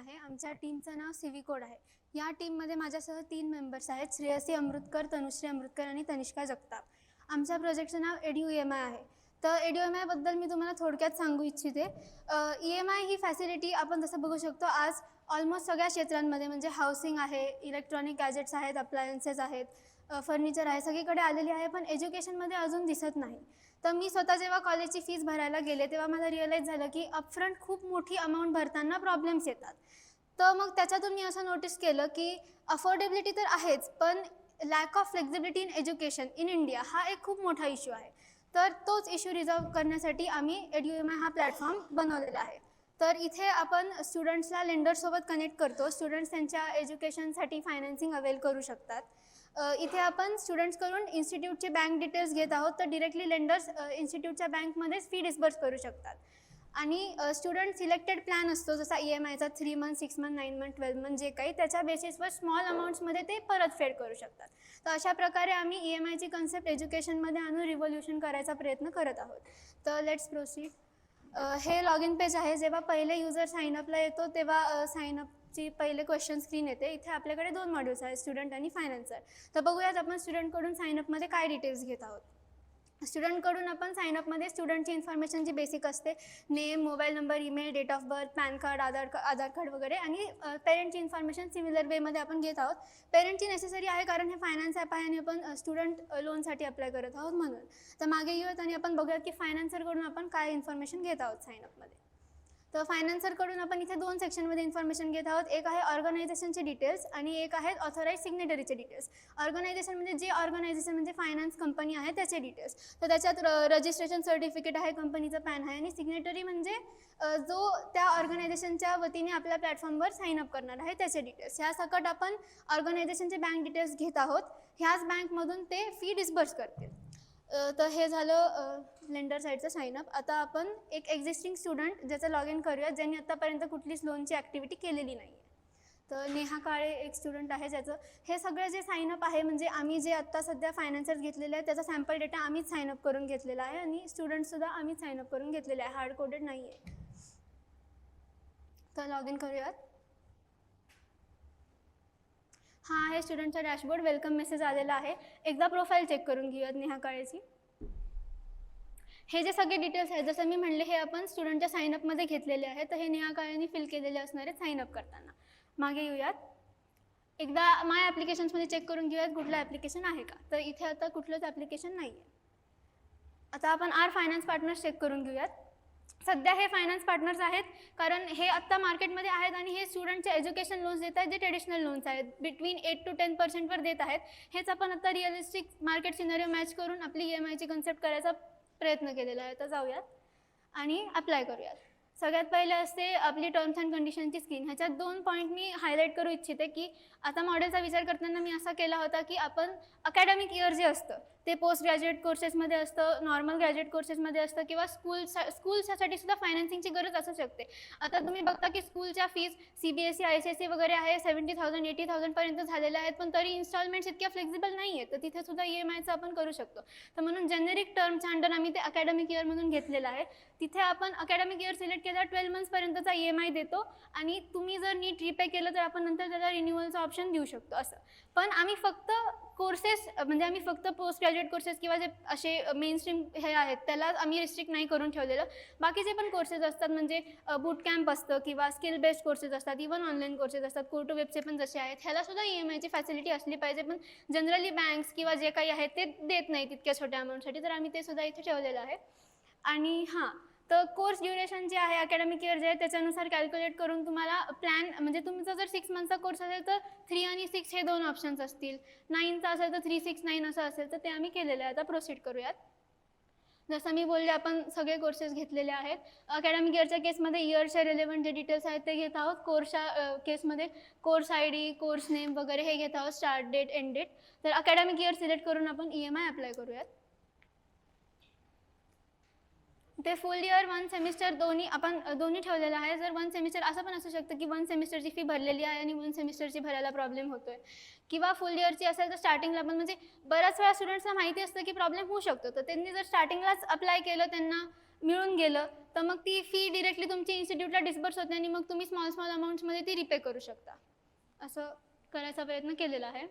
आहे. आमच्या टीमचं नाव CV code आहे. या टीममध्ये माझ्यासह 3 मेंबर्स आहेत, श्रेयसी अमृतकर, तनुश्री अमृतकर आणि तनिष्का जगताप. आमच्या प्रोजेक्टचं नाव EduEMI आहे. तर EduEMIबद्दल मी तुम्हाला थोडक्यात सांगू इच्छिते. EMI ही फॅसिलिटी आपण जसं बघू शकतो आज ऑलमोस्ट सगळ्या क्षेत्रांमध्ये म्हणजे हाऊसिंग आहे, इलेक्ट्रॉनिक गॅजेट्स आहेत, अप्लायन्सेस आहेत, फर्निचर आहे, सगळीकडे आलेली आहे, पण एज्युकेशनमध्ये अजून दिसत नाही. तर मी स्वतः जेव्हा कॉलेजची फीस भरायला गेले तेव्हा मला रिअलाईज झालं की अपफ्रंट खूप मोठी अमाऊंट भरताना प्रॉब्लेम्स येतात. तर मग त्याच्यातून मी असं नोटीस केलं की अफोर्डेबिलिटी तर आहेच, पण lack of flexibility in education in India हा एक खूप मोठा इश्यू आहे. तर तोच इश्यू रिझॉल्व करण्यासाठी आम्ही EduEMI हा प्लॅटफॉर्म बनवलेला आहे. तर इथे आपण स्टुडंट्सला लेंडरसोबत कनेक्ट करतो. स्टुडंट्स त्यांच्या एज्युकेशनसाठी फायनान्सिंग अवेल करू शकतात. इथे आपण स्टुडंट्सकडून इन्स्टिट्यूटचे बँक डिटेल्स घेत आहोत, तर डिरेक्टली लेंडर्स इन्स्टिट्यूटच्या बँकमध्येच फी डिस्बर्स करू शकतात. आणि स्टुडंट सिलेक्टेड प्लॅन असतो जसा EMIचा 3 मंथ, 6 मंथ, 9 मंथ, 12 मंथ जे काही, त्याच्या बेसिसवर स्मॉल अमाऊंट्समध्ये ते परतफेड करू शकतात. तर अशा प्रकारे आम्ही EMIची कन्सेप्ट एज्युकेशनमध्ये आणून रिव्होल्युशन करायचा प्रयत्न करत आहोत. तर लेट्स प्रोसीड. हे लॉग इन पेज आहे. जेव्हा पहिले युजर साईनअपला येतो तेव्हा साईनअपची पहिले क्वेश्चन स्क्रीन येते. इथे आपल्याकडे 2 मॉड्यूल्स आहेत, स्टुडंट आणि फायनान्सर. तर बघूयात आपण स्टुडंटकडून साईनअपमध्ये काय डिटेल्स घेत आहोत. स्टुडंटकडून आपण साईनअपमध्ये स्टुडंटची इन्फॉर्मेशन जी बेसिक असते, name, mobile number, email, date of birth, PAN card, Aadhaar card वगैरे, आणि पेरेंटची इन्फॉर्मेशन सिमिलर वेमध्ये आपण घेत आहोत. पेरेंटची नेसेसरी आहे कारण हे फायनान्स ॲप आहे आणि आपण स्टुडंट लोनसाठी अप्लाय करत आहोत म्हणून. तर मागे येऊयात आणि आपण बघूयात की फायनान्सरकडून आपण काय इन्फॉर्मेशन घेत आहोत साईनअपमध्ये. तर फायनान्सरकडून आपण इथे 2 सेक्शनमध्ये इन्फॉर्मेशन घेत आहोत. एक आहे ऑर्गनायझेशनचे डिटेल्स आणि एक आहे ऑथराइज सिग्नेटरीचे डिटेल्स. ऑर्गनायझेशन म्हणजे जे ऑर्गनायझेशन म्हणजे फायनान्स कंपनी आहे त्याचे डिटेल्स. तर त्याच्यात रजिस्ट्रेशन सर्टिफिकेट आहे, कंपनीचं पॅन आहे, आणि सिग्नेटरी म्हणजे जो त्या ऑर्गनायझेशनच्या वतीने आपल्या प्लॅटफॉर्मवर साईनअप करणार आहे त्याचे डिटेल्स. ह्या सकट आपण ऑर्गनायझेशनचे बँक डिटेल्स घेत आहोत. ह्याच बँकमधून ते फी डिस्बर्स करतील. तर हे झालं लेंडर साईडचं साईनअप. आता आपण एक एक्झिस्टिंग स्टुडंट ज्याचं लॉग इन करूयात, ज्यांनी आत्तापर्यंत कुठलीच लोनची ॲक्टिव्हिटी केलेली नाही आहे. तर नेहा काळे एक स्टुडंट आहे ज्याचं हे सगळं जे साईनअप आहे म्हणजे आम्ही जे आत्ता सध्या फायनान्सर्स घेतलेले आहे त्याचा सॅम्पल डेटा आम्हीच साईनअप करून घेतलेला आहे आणि स्टुडंटसुद्धा आम्हीच साईनअप करून घेतलेले आहे, हार्ड कोडेड नाही आहे. तर लॉग इन करूयात. हा आहे स्टुडंटचा डॅशबोर्ड. वेलकम मेसेज आलेला आहे. एकदा प्रोफाईल चेक करून घेऊयात नेहा काळेची. हे जे सगळे डिटेल्स आहेत जसं मी म्हणले हे आपण स्टुडंटच्या साईनअपमध्ये घेतलेले आहेत. तर हे नेहा काळेंनी फिल केलेले असणार आहेत साईनअप करताना. मागे येऊयात. एकदा माय ॲप्लिकेशन्समध्ये चेक करून घेऊयात कुठलं ॲप्लिकेशन आहे का. तर इथे आता कुठलंच ॲप्लिकेशन नाही आहे. आता आपण आर फायनान्स पार्टनर्स चेक करून घेऊयात. सध्या हे फायनान्स पार्टनर्स आहेत कारण हे आत्ता मार्केटमध्ये आहेत आणि हे स्टुडंटचे एज्युकेशन लोन्स देत आहेत जे ट्रेडिशनल लोन्स आहेत, बिटवीन 8 to 10% देत आहेत. हेच आपण आता रिअलिस्टिक मार्केट सिनेरिओ मॅच करून आपली EMIची कन्सेप्ट करायचा प्रयत्न केलेला आहे. तर जाऊयात आणि अप्लाय करूयात. सगळ्यात पहिले असते आपली टर्म्स अँड कंडिशनची स्क्रीन. ह्याच्यात 2 पॉईंट मी हायलाईट करू इच्छिते की आता मॉडेलचा विचार करताना मी असा केला होता की आपण अकॅडमिक इयर जे असतं ते पोस्ट ग्रॅज्युएट कोर्सेसमध्ये असतं, नॉर्मल ग्रॅज्युएट कोर्सेसमध्ये असतं, किंवा स्कूलसाठी सुद्धा फायनान्सिंगची गरज असू शकते. आता तुम्ही बघता की स्कूलच्या फीज CBSE, ICSE वगैरे आहे 70,000 80,000 पर्यंत झालेल्या आहेत, पण तरी इन्स्टॉलमेंट्स इतक्या फ्लेक्झिबल नाही आहेत. तर तिथे सुद्धा EMIचं आपण करू शकतो. तर म्हणून जेनेरिक टर्मच्या अंडर आम्ही ते अकॅडमिक इयरमधून घेतलेलं आहे. तिथे आपण अकॅडमिक इयर सिलेक्ट केला 12 मंथ्सपर्यंतचा EMI देतो आणि तुम्ही जर नीट रिपे केलं तर आपण नंतर त्याला रिन्युअलचा ऑप्शन देऊ शकतो असं. पण आम्ही फक्त कोर्सेस म्हणजे आम्ही फक्त पोस्ट ग्रॅज्युएट कोर्सेस किंवा जे असे मेन स्ट्रीम हे आहेत त्याला आम्ही रिस्ट्रिक्ट नाही करून ठेवलेलं. बाकीचे पण कोर्सेस असतात म्हणजे बूट कॅम्प असतं किंवा स्किल बेस्ड कोर्सेस असतात, इव्हन ऑनलाईन कोर्सेस असतात, कोर टू वेबचे पण जसे आहेत, ह्यालासुद्धा EMIची फॅसिलिटी असली पाहिजे. पण जनरली बँक्स किंवा जे काही आहेत ते देत नाही तितक्या छोट्या अमाऊंटसाठी, तर आम्ही ते सुद्धा इथे ठेवलेलं आहे. आणि हां, तर कोर्स ड्युरेशन जे आहे अकॅडमिक इयर जे आहे त्याच्यानुसार कॅल्क्युलेट करून तुम्हाला प्लॅन म्हणजे तुमचा जर 6 मंथचा कोर्स असेल तर 3 आणि 6 हे 2 ऑप्शन्स असतील, 9चा असेल तर 3, 6, 9 असं असेल, तर ते आम्ही केलेलं आहे. आता प्रोसीड करूयात. जसं मी बोलले आपण सगळे कोर्सेस घेतलेले आहेत. अकॅडमिक इयरच्या केसमध्ये इयरच्या रिलेव्हंट जे डिटेल्स आहेत ते घेत आहोत. कोर्सच्या केसमध्ये कोर्स ID, कोर्स नेम वगैरे हे घेत आहोत, स्टार्ट डेट, एंड डेट. तर अकॅडमिक इयर सिलेक्ट करून आपण EMI अप्लाय करूयात. ते फुल इयर 1 सेमिस्टर दोन्ही ठेवलेलं आहे. जर 1 सेमिस्टर असं पण असू शकतं की 1 सेमिस्टरची फी भरलेली आहे आणि 1 सेमिस्टरची भरायला प्रॉब्लेम होतोय, किंवा फुल इयरची असेल तर स्टार्टिंगला पण म्हणजे बऱ्याच वेळा स्टुडंट्सला माहिती असतं की प्रॉब्लेम होऊ शकतो. तर त्यांनी जर स्टार्टिंगलाच अप्लाय केलं त्यांना मिळून गेलं तर मग ती फी डिरेक्टली तुमची इन्स्टिट्यूटला डिस्बर्स होते आणि मग तुम्ही स्मॉल स्मॉल अमाऊंट्समध्ये ती रिपे करू शकता. असं करायचा प्रयत्न केलेला आहे.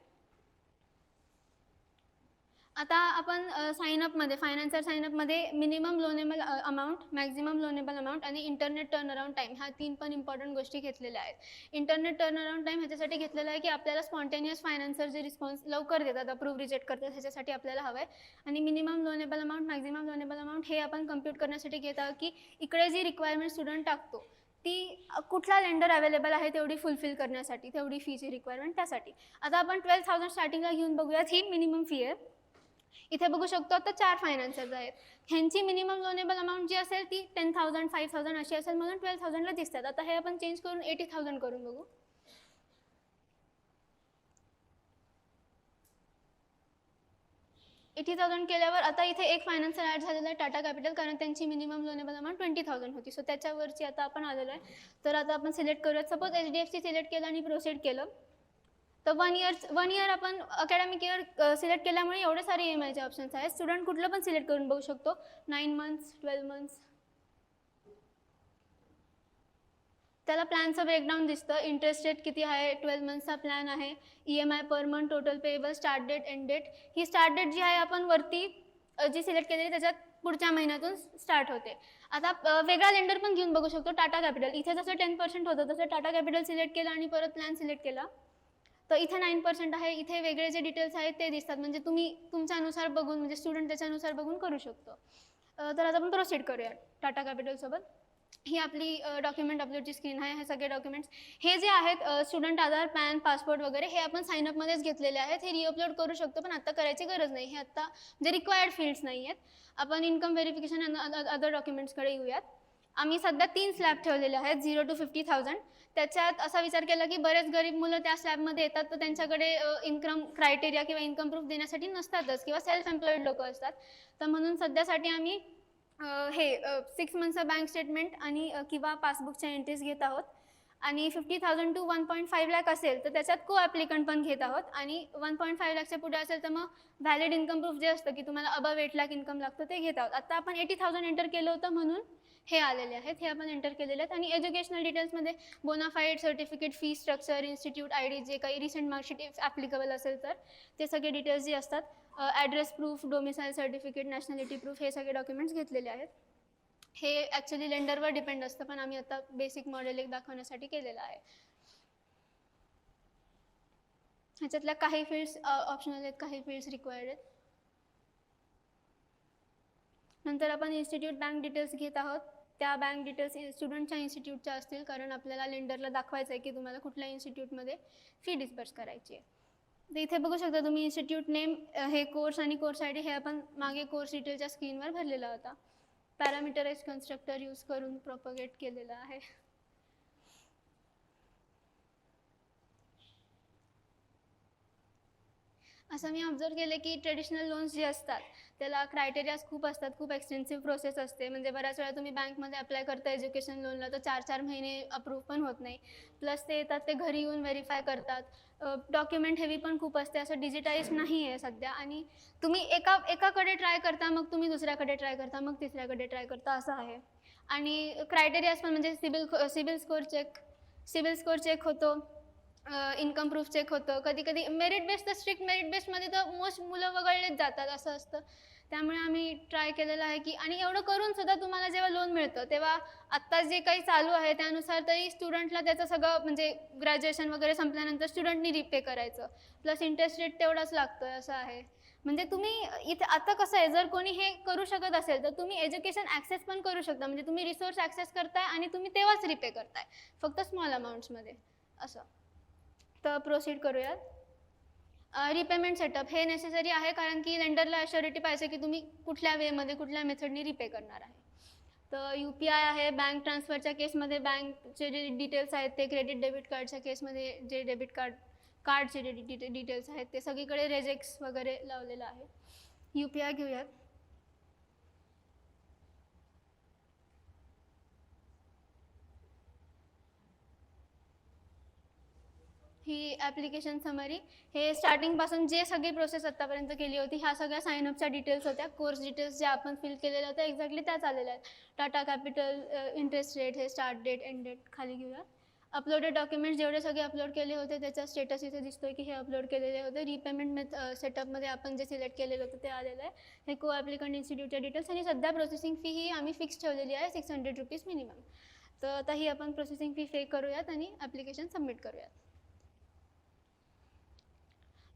आता आपण साइनअपमध्ये फायनान्सर साइनअपमध्ये minimum loanable amount, maximum loanable amount आणि इंटरनेट टर्न अराउंड टाईम ह्या 3 पण इम्पॉर्टंट गोष्टी घेतलेल्या आहेत. इंटरनेट टर्न अराउंड टाईम ह्याच्यासाठी घेतलेला आहे की आपल्याला स्पॉन्टेनियस फायनान्सर जे रिस्पॉन्स लवकर देतात, अप्रूव्ह रिजेक्ट करतात, ह्याच्यासाठी आपल्याला हवं आहे. आणि minimum loanable amount, maximum loanable amount हे आपण कम्प्यूट करण्यासाठी घेत आहोत की इकडे जी रिक्वायरमेंट स्टुडंट टाकतो ती कुठला लेंडर अवेलेबल आहे तेवढी फुलफिल करण्यासाठी, तेवढी फीची रिक्वायरमेंट त्यासाठी. आता आपण 12,000 स्टार्टिंगला घेऊन बघूयात. ही मिनिमम फी आहे. इथे बघू शकतो आता 4 फायनान्सर्स आहेत. ह्यांची मिनिमम लोनेबल अमाऊंट जी असेल ती 10,000, 5,000 अशी असेल, म्हणून 12,000ला दिसतात. आता हे आपण चेंज करून 80,000 करून बघू. केल्यावर आता इथे एक फायनान्सर ॲड झालेला आहे, टाटा कॅपिटल, कारण त्यांची मिनिमम लोनेबल अमाऊंट 20,000 होती. सो त्याच्यावरची आता आपण आलेलो आहे. तर आता आपण सिलेक्ट करूयात. सपोज HDFC सिलेक्ट केलं आणि प्रोसीड केलं तर 1 इयर आपण अकॅडमिक इयर सिलेक्ट केल्यामुळे एवढे सारे EMIचे ऑप्शन्स आहेत. स्टुडंट कुठलं पण सिलेक्ट करून बघू शकतो. 9 मंथ्स, 12 मंथ्स, त्याला प्लॅनचं ब्रेकडाऊन दिसतं. इंटरेस्ट रेट किती आहे, 12 मंथचा प्लॅन आहे, EMI per month, total payable, start date, end date. ही स्टार्ट डेट जी आहे आपण वरती जी सिलेक्ट केलेली त्याच्यात पुढच्या महिन्यातून स्टार्ट होते. आता वेगळा लेंडर पण घेऊन बघू शकतो, टाटा कॅपिटल. इथे जसं 10% होतं तसं टाटा कॅपिटल सिलेक्ट केलं आणि परत प्लॅन सिलेक्ट केला तर इथे 9% आहे. इथे वेगळे जे डिटेल्स आहेत ते दिसतात, म्हणजे तुम्ही तुमच्यानुसार बघून, म्हणजे स्टुडंट त्याच्यानुसार बघून करू शकतो. तर आता आपण प्रोसीड करूया टाटा कॅपिटलसोबत. ही आपली डॉक्युमेंट अपलोडची स्क्रीन आहे. हे सगळे डॉक्युमेंट्स हे जे आहेत स्टुडंट आधार, पॅन, पासपोर्ट वगैरे हे आपण साइनअपमध्येच घेतलेले आहेत. हे रिअपलोड करू शकतो, पण आता करायची गरज नाही. हे आता जे रिक्वायर्ड फील्ड्स नाही आहेत. आपण इन्कम व्हेरिफिकेशन आणि अदर डॉक्युमेंट्सकडे येऊयात. आम्ही सध्या 3 स्लॅब ठेवलेले आहेत, 0 to 50,000. त्याच्यात असा विचार केला की बरेच गरीब मुलं त्या स्लॅबमध्ये येतात तर त्यांच्याकडे इन्कम क्रायटेरिया किंवा इन्कम प्रूफ देण्यासाठी नसतातच, किंवा सेल्फ एम्प्लॉईड लोक असतात. तर म्हणून सध्यासाठी आम्ही हे 6 मंथचं बँक स्टेटमेंट आणि किंवा पासबुकच्या एंट्रीज घेत आहोत. आणि 50,000 to 1.5 लाख असेल तर त्याच्यात को ॲप्लिकंट पण घेत आहोत. आणि 1.5 लाखच्या पुढे असेल तर मग व्हॅलिड इन्कम प्रूफ जे असतं की तुम्हाला अबव 8 लाख इन्कम लागतं ते घेत आहोत. आता आपण 80,000 एंटर केलं होतं म्हणून हे आलेले आहेत, हे आपण एंटर केलेले आहेत. आणि एज्युकेशनल डिटेल्समध्ये bonafide, certificate, fee structure, institute ID, जे काही रिसेंट मार्कशीट ॲप्लिकेबल असेल तर ते सगळे डिटेल्स जे असतात, address proof, domicile certificate, nationality proof, हे सगळे डॉक्युमेंट्स घेतलेले आहेत. हे ॲक्च्युली लेंडरवर डिपेंड असतं, पण आम्ही आता बेसिक मॉडेल एक दाखवण्यासाठी केलेलं आहे. ह्याच्यातल्या काही फील्ड्स ऑप्शनल आहेत, काही फील्ड्स रिक्वायर्ड आहेत. नंतर आपण इन्स्टिट्यूट बँक डिटेल्स घेत आहोत. त्या बँक डिटेल्स स्टुडंटच्या इन्स्टिट्यूटच्या असतील, कारण आपल्याला लेंडरला दाखवायचं आहे की तुम्हाला कुठल्या इन्स्टिट्यूटमध्ये फी डिस्पर्स करायची आहे. तर इथे बघू शकता तुम्ही इन्स्टिट्यूट नेम, हे कोर्स आणि कोर्स ID हे आपण मागे कोर्स डिटेलच्या स्क्रीनवर भरलेला होता. पॅरामीटराइज कन्स्ट्रक्टर यूज करून प्रोपगेट केलेला आहे. असं मी ऑब्झर्व केलं की ट्रेडिशनल लोन्स जे असतात त्याला क्रायटेरियाज खूप असतात, खूप एक्सटेन्सिव्ह प्रोसेस असते. म्हणजे बऱ्याच वेळा तुम्ही बँकमध्ये अप्लाय करता एज्युकेशन लोनला तर 4-4 महिने अप्रूव्ह पण होत नाही. प्लस ते येतात ते घरी येऊन व्हेरीफाय करतात. डॉक्युमेंट हेवी पण खूप असते, असं डिजिटाईज नाही आहे सध्या. आणि तुम्ही एकाकडे ट्राय करता, मग तुम्ही दुसऱ्याकडे ट्राय करता, मग तिसऱ्याकडे ट्राय करता, असं आहे. आणि क्रायटेरियाज पण म्हणजे सिबिल स्कोर चेक होतो, इन्कम प्रूफ चेक होतं. कधी कधी मेरिट बेस, तर स्ट्रिक्ट मेरिट बेसमध्ये तर मोस्ट मुलं वगळलेच जातात, असं असतं. त्यामुळे आम्ही ट्राय केलेलं आहे की, आणि एवढं करून सुद्धा तुम्हाला जेव्हा लोन मिळतं तेव्हा आत्ता जे काही चालू आहे त्यानुसार तरी स्टुडंटला त्याचं सगळं, म्हणजे ग्रॅज्युएशन वगैरे संपल्यानंतर स्टुडंटनी रिपे करायचं, प्लस इंटरेस्ट रेट तेवढाच लागतोय, असं आहे. म्हणजे तुम्ही इथे आता कसं आहे, जर कोणी हे करू शकत असेल तर तुम्ही एज्युकेशन ॲक्सेस पण करू शकता. म्हणजे तुम्ही रिसोर्स ॲक्सेस करताय आणि तुम्ही तेव्हाच रिपे करताय, फक्त स्मॉल अमाऊंट्समध्ये, असं. तर प्रोसीड करूयात. रिपेमेंट सेटअप हे नेसेसरी आहे, कारण की लेंडरला अश्युरिटी पाहिजे की तुम्ही कुठल्या वेमध्ये, कुठल्या मेथडनी रिपे करणार आहे. तर UPI आहे. बँक ट्रान्सफरच्या केसमध्ये बँकचे जे डिटेल्स आहेत ते, क्रेडिट डेबिट कार्डच्या केसमध्ये जे डेबिट कार्डचे जे डिटेल्स आहेत ते सगळीकडे रेजेक्स वगैरे लावलेलं आहे. UPI घेऊयात. ही ॲप्लिकेशन समरी, हे स्टार्टिंगपासून जे सगळी प्रोसेस आत्तापर्यंत केली होती, ह्या सगळ्या साईनअपच्या डिटेल्स होत्या. कोर्स डिटेल्स ज्या आपण फिल केलेल्या होत्या एक्झॅक्टली त्याच आलेल्या आहेत. टाटा कॅपिटल, इंटरेस्ट रेट, हे स्टार्ट डेट, एंड डेट खाली घेऊया. अपलोडेड डॉक्युमेंट्स जेवढे सगळे अपलोड केले होते त्याचा स्टेटस इथे दिसतोय की हे अपलोड केलेले होते. रिपेमेंट सेटअपमध्ये आपण जे सिलेक्ट केलेलं होतं ते आलेलं आहे. हे को ॲप्लिकंट इन्स्टिट्यूटच्या डिटेल्स आणि सध्या प्रोसेसिंग फी ही आम्ही फिक्स ठेवलेली आहे, 600 रुपीज मिनिमम. तर आता ही आपण प्रोसेसिंग फी पे करूयात आणि ॲप्लिकेशन सबमिट करूयात.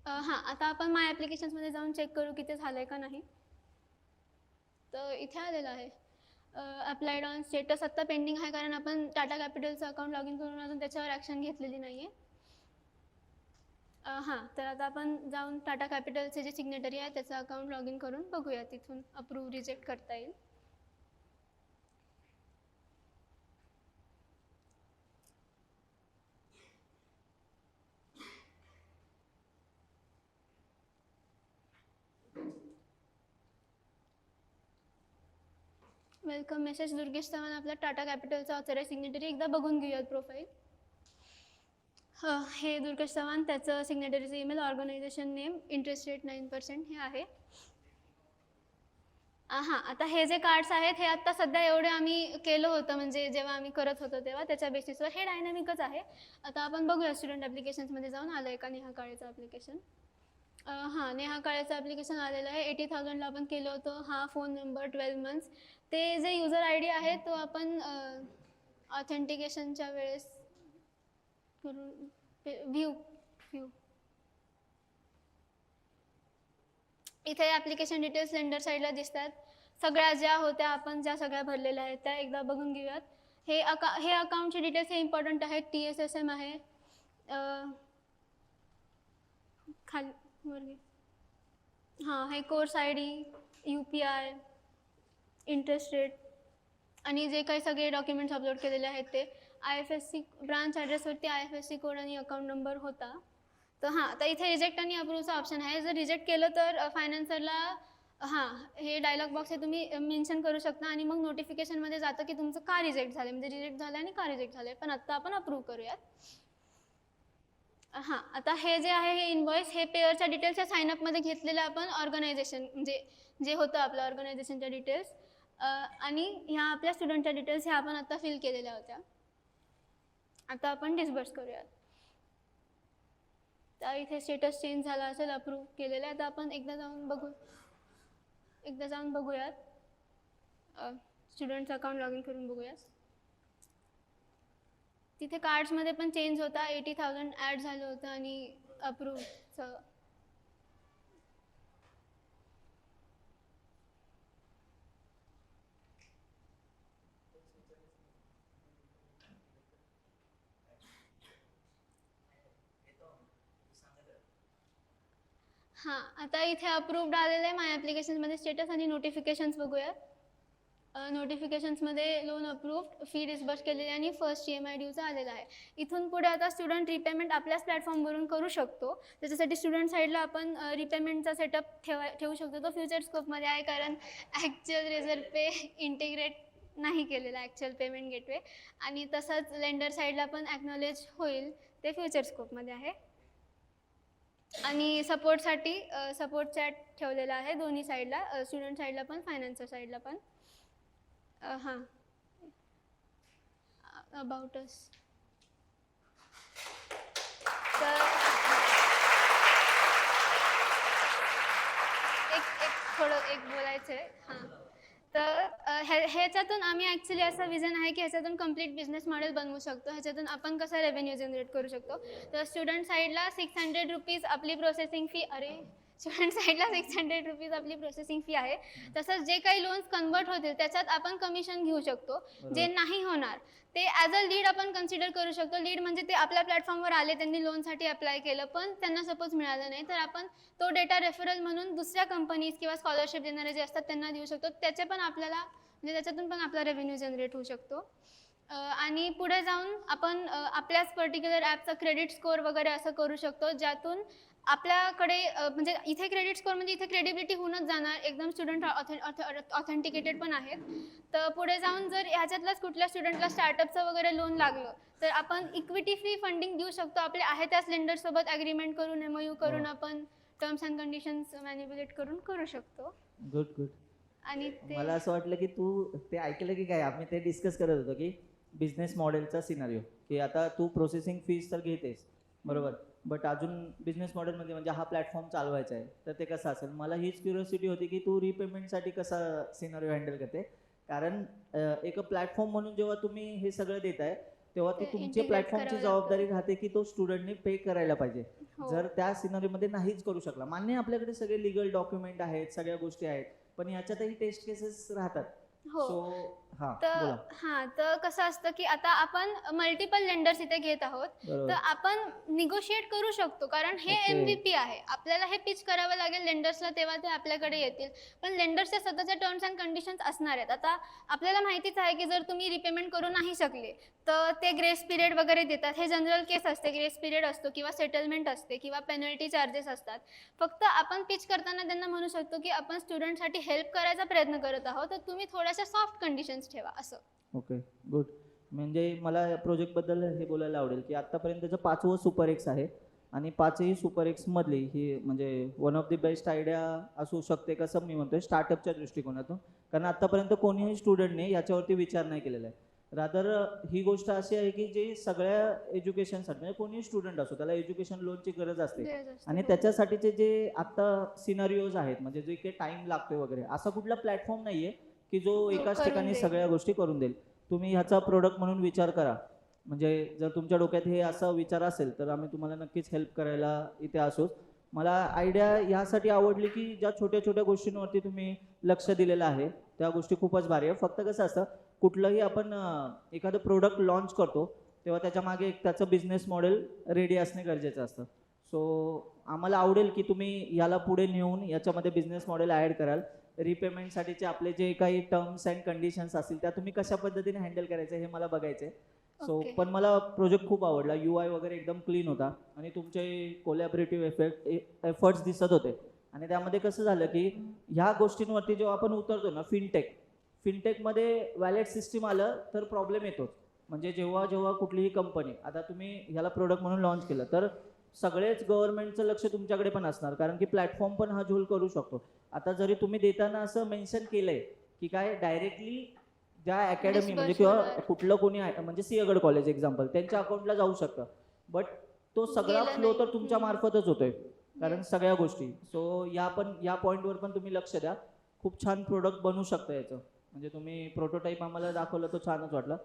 हां, आता आपण माय ॲप्लिकेशन्समध्ये जाऊन चेक करू की ते झालं आहे का नाही. तर इथे आलेलं आहे अप्लाइड ऑन स्टेटस. आत्ता पेंडिंग आहे कारण आपण टाटा कॅपिटलचं अकाउंट लॉग इन करून अजून त्याच्यावर ॲक्शन घेतलेली नाही आहे. हां, तर आता आपण जाऊन टाटा कॅपिटलचे जे सिग्नेटरी आहे त्याचं अकाउंट लॉग इन करून बघूया, तिथून अप्रूव्ह रिजेक्ट करता येईल. Welcome message. दुर्गेश चव्हाण आपला टाटा कॅपिटलचा ऑथराइज सिग्नेटरी. एकदा बघून घेऊयात प्रोफाईल. हे दुर्गेश चव्हाण, त्याचं सिग्नेटरीचं email, organisation name, interest rate 9% हे आहे. हां, आता हे जे कार्ड्स आहेत हे आत्ता सध्या एवढे आम्ही केलं होतं, म्हणजे जेव्हा आम्ही करत होतो तेव्हा त्याच्या बेसिसवर हे डायनॅमिकच आहे. आता आपण बघूया स्टुडंट ॲप्लिकेशन्समध्ये जाऊन आलं आहे का नेहा काळेचं ॲप्लिकेशन. हां, नेहा काळेचं ॲप्लिकेशन आलेलं आहे. 80,000ला आपण केलं होतं. हा फोन नंबर, 12 मंथ्स. ते जे युजर आय डी आहे तो आपण ऑथेंटिकेशनच्या वेळेस करून व्ह्यू इथे ॲप्लिकेशन डिटेल्स लेंडर साईडला दिसतात. सगळ्या ज्या होत्या आपण ज्या सगळ्या भरलेल्या आहेत त्या एकदा बघून घेऊयात. हे अकाउंटचे डिटेल्स हे इम्पॉर्टंट आहेत. TSSM आहे, खाली वर. हां, हे course ID, UPI, interest rate आणि जे काही सगळे डॉक्युमेंट्स अपलोड केलेले आहेत ते. IFSC ब्रांच ॲड्रेसवरती IFSC कोड आणि अकाउंट नंबर होता. तर हां, तर इथे रिजेक्ट आणि अप्रूव्हचा ऑप्शन आहे. जर रिजेक्ट केलं तर फायनान्सरला हां, हे डायलॉग बॉक्स हे तुम्ही मेन्शन करू शकता आणि मग नोटिफिकेशनमध्ये जातं की तुमचं का रिजेक्ट झालं, म्हणजे रिजेक्ट झालं आणि का रिजेक्ट झालं. पण आत्ता आपण अप्रूव्ह करूयात. हां, आता हे जे आहे हे इनवॉइस, हे पेअरच्या डिटेल्स या साईनअपमध्ये घेतलेलं आपण ऑर्गनायझेशन, म्हणजे जे होतं आपलं ऑर्गनायझेशनच्या डिटेल्स आणि ह्या आपल्या स्टुडंटच्या डिटेल्स ह्या आपण आता फिल केलेल्या होत्या. आता आपण डिस्बर्स करूयात. तर इथे स्टेटस चेंज झाला असेल, अप्रूव्ह केलेलं आहे. आता आपण एकदा जाऊन बघूयात. स्टुडंटचं अकाउंट लॉग इन करून बघूयात. तिथे कार्ड्समध्ये पण चेंज होता. 80,000 ॲड झालं होतं आणि अप्रूव्हचं. हां, आता इथे अप्रूव्ड आलेलं आहे माय ॲप्लिकेशन्समध्ये स्टेटस आणि नोटिफिकेशन्स बघूयात. नोटिफिकेशन्समध्ये लोन अप्रूव्ड, फी डिस्बर्स केलेली आणि फर्स्ट EMI ड्यूचा आलेला आहे. इथून पुढे आता स्टुडंट रिपेमेंट आपल्याच प्लॅटफॉर्मवरून करू शकतो. त्याच्यासाठी स्टुडंट साईडला आपण रिपेमेंटचा सेटअप ठेवू शकतो. तो फ्युचर स्कोपमध्ये आहे कारण ॲक्च्युअल रिझर्व पे इंटिग्रेट नाही केलेला ॲक्च्युअल पेमेंट गेटवे, आणि तसंच लेंडर साईडला पण ॲक्नॉलेज होईल, ते फ्युचर स्कोपमध्ये आहे. आणि सपोर्टसाठी सपोर्ट चॅट ठेवलेला आहे दोन्ही साईडला, स्टुडंट साईडला पण फायनान्सर साईडला पण. हां, अबाउट अस. तर एक बोलायचं आहे. हां, तर ह्याच्यातून आम्ही ॲक्च्युली असं विजन आहे की ह्याच्यातून कम्प्लीट बिझनेस मॉडेल बनवू शकतो. ह्याच्यातून आपण कसा रेव्हेन्यू जनरेट करू शकतो. तर स्टुडंट साईडला 600 रुपीज आपली प्रोसेसिंग फी, स्टुडंट साईडला 600 रुपीज आपली प्रोसेसिंग फी आहे. तसंच जे काही लोन्स कन्वर्ट होतील त्याच्यात आपण कमिशन घेऊ शकतो. जे नाही होणार ते ॲज अ लीड आपण कन्सिडर करू शकतो. लीड म्हणजे ते आपल्या प्लॅटफॉर्मवर आले, त्यांनी लोनसाठी अप्लाय केलं, पण त्यांना सपोज मिळालं नाही, तर आपण तो डेटा रेफरल म्हणून दुसऱ्या कंपनीज किंवा स्कॉलरशिप देणारे जे असतात त्यांना देऊ शकतो. त्याचे पण आपल्याला, म्हणजे त्याच्यातून पण आपला रेव्हेन्यू जनरेट होऊ शकतो. आणि पुढे जाऊन आपण आपल्याच पर्टिक्युलर ॲपचा क्रेडिट स्कोअर वगैरे असं करू शकतो, ज्यातून आपल्याकडे म्हणजे इथे क्रेडिट स्कोअर म्हणजे इथे क्रेडिबिलिटी होऊनच जाणार, एकदम स्टुडंट ऑथेंटिकेटेड पण आहेत. तर पुढे जाऊन जर ह्याच्यातल्याच कुठल्या स्टुडंटला स्टार्टअपचं वगैरे लोन लागलं तर आपण इक्विटी फ्री फंडिंग देऊ शकतो. आपले आहे त्याच लेंडरसोबत ॲग्रीमेंट करून, MOU करून आपण टर्म्स अँड कंडिशन्स मॅनिप्युलेट करून करू शकतो. Good good. आणि ते मला असं वाटलं की तू ते ऐकलं की काय, आम्ही ते डिस्कस करत होतो की बिझनेस मॉडेलचा सिनारिओ, की आता तू प्रोसेसिंग फीस तर घेतेस बरोबर, बट अजून बिझनेस मॉडेलमध्ये म्हणजे हा प्लॅटफॉर्म चालवायचा आहे तर ते कसं असेल. मला हीच क्युरियोसिटी होती की तू रिपेमेंटसाठी कसा सिनारिओ हँडल करते, कारण एक प्लॅटफॉर्म म्हणून जेव्हा तुम्ही हे सगळं देताय तेव्हा ती ते तुमच्या integrate प्लॅटफॉर्मची करावं जबाबदारी लागतं. राहते की तो स्टुडंटने पे करायला पाहिजे. हो. जर त्या सिनारीमध्ये नाहीच करू शकला, मान्य आपल्याकडे सगळे लिगल डॉक्युमेंट आहेत, सगळ्या गोष्टी आहेत, पण याच्यातही टेस्ट केसेस राहतात. हो. सो हां तर बोला. तर कसं असतं की आता आपण मल्टिपल लेंडर्स इथे घेत आहोत, तर बरोबर. आपण निगोशिएट करू शकतो, कारण हे Okay. MVP आहे. आपल्याला हे पिच करावं लागेल लेंडर्सला, तेव्हा ते आपल्याकडे येतील. पण लेंडर्सच्या स्वतःच्या टर्म्स अँड कंडिशन्स असणार आहेत. आता आपल्याला माहितीच आहे की जर तुम्ही रिपेमेंट करू नाही शकले तर ते ग्रेस पिरियड वगैरे देतात. हे जनरल केस असते, ग्रेस पिरियड असतो किंवा सेटलमेंट असते किंवा पेनल्टी चार्जेस असतात. फक्त आपण पिच करताना त्यांना म्हणू शकतो की आपण स्टुडंटसाठी हेल्प करायचा प्रयत्न करत आहोत, तर तुम्ही थोड्याशा सॉफ्ट कंडिशन्स ठेवा असं. Okay good. म्हणजे मला या प्रोजेक्टबद्दल हे बोलायला आवडेल की आत्तापर्यंतचं 5वं सुपर एक्स आहे आणि 5ही सुपर एक्स मधली ही म्हणजे one of the best idea असू शकते कसं मी म्हणतोय स्टार्टअपच्या दृष्टिकोनातून, कारण आत्तापर्यंत कोणीही स्टुडंटने याच्यावरती विचार नाही केलेला आहे. रादर ही गोष्ट अशी आहे की जे सगळ्या एज्युकेशनसाठी म्हणजे कोणीही स्टुडंट असो त्याला एज्युकेशन लोनची गरज असते, गरज असते, आणि हो. त्याच्यासाठीचे जे आत्ता सिनारिओज आहेत म्हणजे जे काही टाइम लागतोय वगैरे असा कुठला प्लॅटफॉर्म नाहीये की जो एकाच करून ठिकाणी देईल. सगळ्या गोष्टी करून देईल. तुम्ही ह्याचा प्रोडक्ट म्हणून विचार करा, म्हणजे जर तुमच्या डोक्यात हे असा विचार असेल तर आम्ही तुम्हाला नक्कीच हेल्प करायला इथे असोच. मला आयडिया यासाठी आवडली की ज्या छोट्या छोट्या गोष्टींवरती तुम्ही लक्ष दिलेलं आहे त्या गोष्टी खूपच भारी आहे. फक्त कसं असतं कुठलंही आपण एखादं प्रोडक्ट लॉन्च करतो तेव्हा त्याच्या मागे एक त्याचं बिझनेस मॉडेल रेडी असणे गरजेचं असतं. सो आम्हाला आवडेल की तुम्ही याला पुढे नेऊन याच्यामध्ये बिझनेस मॉडेल ॲड कराल. रिपेमेंटसाठीचे आपले जे काही टर्म्स अँड कंडिशन्स असतील त्या तुम्ही कशा पद्धतीने हँडल करायचं हे मला बघायचं आहे. So Okay. पण मला प्रोजेक्ट खूप आवडला. UI वगैरे एकदम क्लीन होता आणि तुमचे कोलॅबरेटिव्ह एफर्ट्स दिसत होते. आणि त्यामध्ये कसं झालं की ह्या गोष्टींवरती जेव्हा आपण उतरतो ना, फिनटेकमध्ये वॅलेट सिस्टीम आलं तर प्रॉब्लेम येतोच. म्हणजे जेव्हा जेव्हा कुठलीही कंपनी आता तुम्ही ह्याला प्रोडक्ट म्हणून लॉन्च केलं तर सगळेच गव्हर्नमेंटचं लक्ष तुमच्याकडे पण असणार, कारण की प्लॅटफॉर्म पण हा झोल करू शकतो. आता जरी तुम्ही देताना असं मेन्शन केलंय की काय डायरेक्टली ज्या अकॅडमी म्हणजे किंवा होणार. कुठलं कोणी म्हणजे सिंहगड कॉलेज एक्झाम्पल त्यांच्या अकाउंटला जाऊ शकतं, बट तो सगळा गेलं फ्लो नाही. तर तुमच्या मार्फतच होतोय, कारण Yes. सगळ्या गोष्टी. सो या पॉईंटवर पण तुम्ही लक्ष द्या. खूप छान प्रोडक्ट बनू शकतं याचं. म्हणजे तुम्ही प्रोटोटाईप आम्हाला दाखवलं तो छानच वाटला.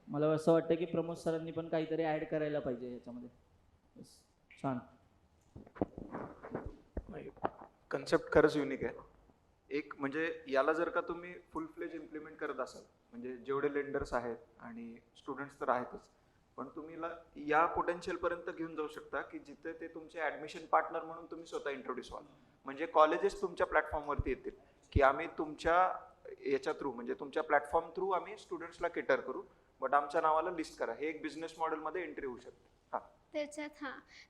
मला असं वाटतं की प्रमोद सरांनी पण काहीतरी ॲड करायला पाहिजे याच्यामध्ये. Yes. छान. कन्सेप्ट खरंच युनिक आहे. एक म्हणजे याला जर का तुम्ही फुल फ्लेज इम्प्लिमेंट करत असाल म्हणजे जेवढे लेंडर्स आहेत आणि स्टुडंट्स तर आहेतच, पण तुम्ही या पोटेन्शियल पर्यंत घेऊन जाऊ शकता की जिथे ते तुमचे ऍडमिशन पार्टनर म्हणून तुम्ही स्वतः इंट्रोड्यूस व्हाल. म्हणजे कॉलेजेस तुमच्या प्लॅटफॉर्मवरती येतील की आम्ही तुमच्या याच्या थ्रू म्हणजे तुमच्या प्लॅटफॉर्म थ्रू आम्ही स्टुडंट्सला केटर करू, बट आमच्या नावाला लिस्ट करा. हे एक बिझनेस मॉडेलमध्ये एंट्री होऊ शकते. त्याच्यात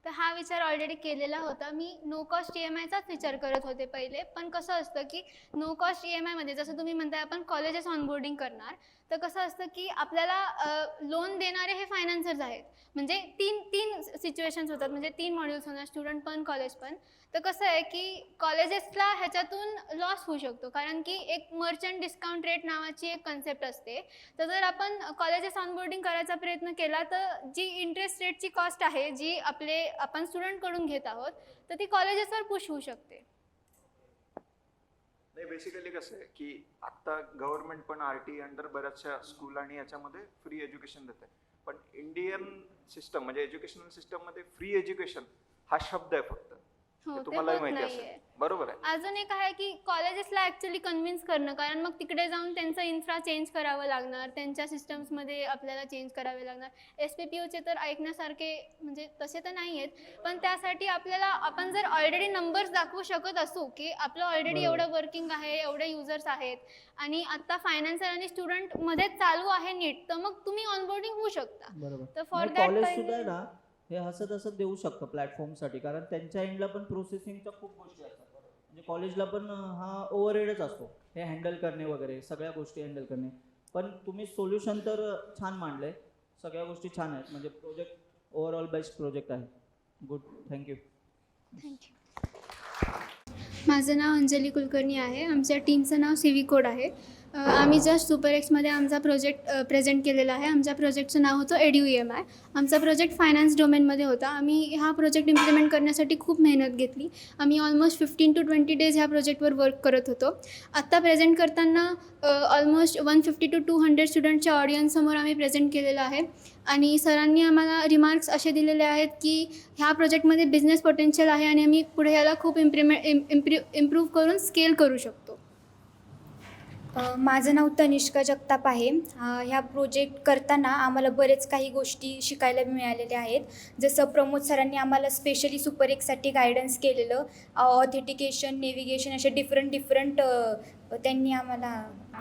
तर हा विचार ऑलरेडी केलेला होता मी. नो कॉस्ट EMIचाच विचार करत होते पहिले, पण कसं असतं की नो कॉस्ट EMIमध्ये जसं तुम्ही म्हणताय आपण कॉलेजेस ऑनबोर्डिंग करणार, तर कसं असतं की आपल्याला लोन देणारे हे फायनान्सर्स आहेत. म्हणजे तीन तीन सिच्युएशन्स होतात, म्हणजे 3 मॉड्यूल्स होणार, स्टुडंट पण कॉलेज पण. तर कसं आहे की कॉलेजेसला ह्याच्यातून लॉस होऊ शकतो, कारण की एक मर्चंट डिस्काउंट रेट नावाची एक कन्सेप्ट असते. तर जर आपण कॉलेजेस ऑनबोर्डिंग करायचा प्रयत्न केला तर जी इंटरेस्ट रेटची कॉस्ट आहे जी आपण स्टुडंटकडून घेत आहोत तर ती कॉलेजेसवर पुश होऊ शकते. नाही, बेसिकली कसं आहे की आता गव्हर्नमेंट पण RT अंडर बऱ्याचशा स्कूल आणि याच्यामध्ये फ्री एज्युकेशन देते, पण इंडियन सिस्टम म्हणजे एज्युकेशनल सिस्टममध्ये फ्री एज्युकेशन हा शब्द आहे फक्त. हो, हे ते तुम्हालाही होत माहिती नाहीये. असेल, बरोबर आहे? अजून एक आहे की कॉलेजेसला ॲक्च्युली कन्व्हिन्स करणं, कारण मग तिकडे जाऊन त्यांचं इन्फ्रा चेंज करावं लागणार, त्यांच्या सिस्टम्समध्ये आपल्याला चेंज करावे लागणार. SPPOचे तर ऐकण्यासारखे म्हणजे तसे तर नाही आहेत, पण त्यासाठी आपण जर ऑलरेडी नंबर्स दाखवू शकत असू की आपलं ऑलरेडी बरोबर. एवढं वर्किंग आहे, एवढे युजर्स आहेत आणि आत्ता फायनान्शियल आणि स्टुडंटमध्येच चालू आहे नीट, तर मग तुम्ही ऑनबोर्डिंग होऊ शकता. बरोबर. तर फॉर नाही, दॅट कॉलेज सुद्धा आहे ना हे हसत हसत देऊ शकतं प्लॅटफॉर्मसाठी, कारण त्यांच्या एंडला पण प्रोसेसिंगच्या खूप गोष्टी असतात. म्हणजे कॉलेजला पण हा ओव्हरहेडच असतो हे हँडल करणे वगैरे सगळ्या गोष्टी हँडल करणे. पण तुम्ही सोल्युशन तर छान मांडलंय, सगळ्या गोष्टी छान आहेत. म्हणजे प्रोजेक्ट ओव्हरऑल बेस्ट प्रोजेक्ट आहे. Good, thank you. थँक्यू. माझं नाव अंजली कुलकर्णी आहे. आमच्या टीमचं नाव CV कोड आहे. आम्ही जस्ट सुपरएक्समध्ये आमचा प्रोजेक्ट प्रेझेंट केलेला आहे. आमच्या प्रोजेक्टचं नाव होतं EduEMI. आमचा प्रोजेक्ट फायनान्स डोमेनमध्ये होता. आम्ही हा प्रोजेक्ट इम्प्लिमेंट करण्यासाठी खूप मेहनत घेतली. आम्ही ऑलमोस्ट 15 to 20 डेज ह्या प्रोजेक्टवर वर्क करत होतो. आत्ता प्रेझेंट करताना ऑलमोस्ट 150 to 200 स्टुडंटच्या ऑडियन्ससमोर आम्ही प्रेझेंट केलेलं आहे. आणि सरांनी आम्हाला रिमार्क्स असे दिलेले आहेत की ह्या प्रोजेक्टमध्ये बिझनेस पोटेन्शियल आहे आणि आम्ही पुढे याला खूप इम्प्रूव्ह करून स्केल करू शकतो. माझं नाव तनिष्का जगताप आहे. ह्या प्रोजेक्ट करताना आम्हाला बरेच काही गोष्टी शिकायला मिळालेल्या आहेत. जसं प्रमोद सरांनी आम्हाला स्पेशली सुपर एक्ससाठी गायडन्स केलेलं, ऑथेंटिकेशन, नेव्हिगेशन अशा डिफरंट त्यांनी आम्हाला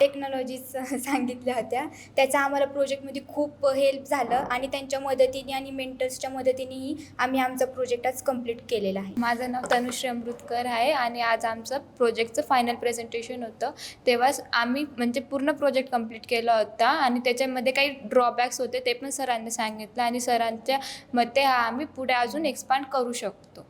टेक्नॉलॉजीज सांगितल्या होत्या. त्याचा आम्हाला प्रोजेक्टमध्ये खूप हेल्प झालं आणि त्यांच्या मदतीने आणि मेंटर्सच्या मदतीनेही आम्ही आमचा प्रोजेक्ट आज कंप्लीट केलेला आहे. माझं नाव तनुश्री अमृतकर आहे आणि आज आमचं प्रोजेक्टचं फायनल प्रेझेंटेशन होतं. तेव्हाच आम्ही म्हणजे पूर्ण प्रोजेक्ट कंप्लीट केला होता आणि त्याच्यामध्ये काही ड्रॉबॅक्स होते ते पण सरांनी सांगितलं आणि सरांच्या मते आम्ही पुढे अजून एक्सपांड करू शकतो.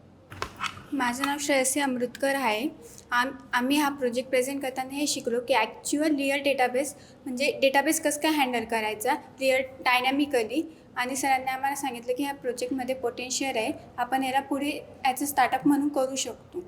माझं नाव श्रेयसी अमृतकर आहे. आम्ही हा प्रोजेक्ट प्रेझेंट करताना हे शिकलो की ॲक्च्युअल रिअल डेटाबेस म्हणजे डेटाबेस कसं काय हँडल करायचा रिअल डायनॅमिकली, आणि सरांनी आम्हाला सांगितलं की ह्या प्रोजेक्टमध्ये पोटेन्शियल आहे, आपण याला पुढे ॲज अ स्टार्टअप म्हणून करू शकतो.